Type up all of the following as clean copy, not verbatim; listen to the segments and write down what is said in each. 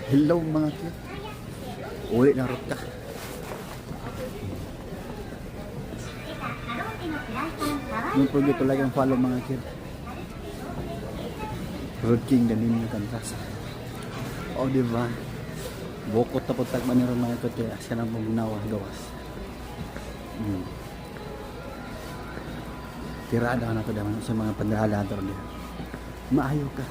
Hello mga kid. Uli na rot ka. Don't forget to like and follow mga kid. Road King ganin yung kantas. O diba? Bukot na putag maniron mga kid. Kaya siya na magnawa gawas. Tirada na ito naman sa mga pandahalador niya. Maayo ka.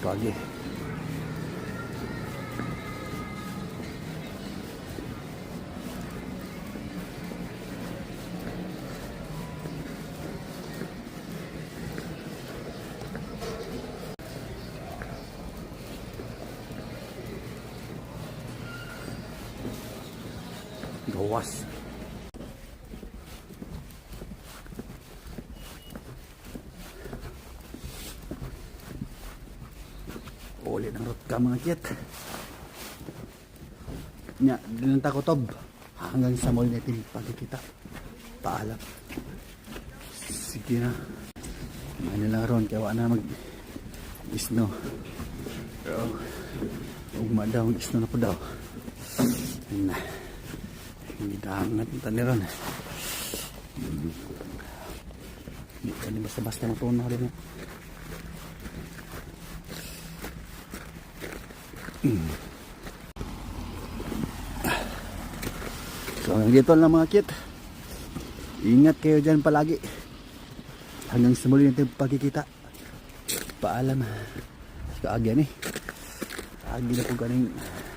Ito lagi. Gawas. Uli ng rot ka mga kit. Nya, dilang takotob. Hanggang sa mall natin pagkikita. Paalam. Sige na. Ano lang ron, kaya wala na mag-isno. Pero, ugma daw, mag-isno na po daw. Ayun na. Hindi dahang natin taniron. Hindi ka din basta-basta matunaw rin. So hanggang dito lang mga kit. Ingat kayo dyan palagi. Hanggang sa muli natin pagkikita. Paalam. Kaagyan eh. Kaagyan na po ganing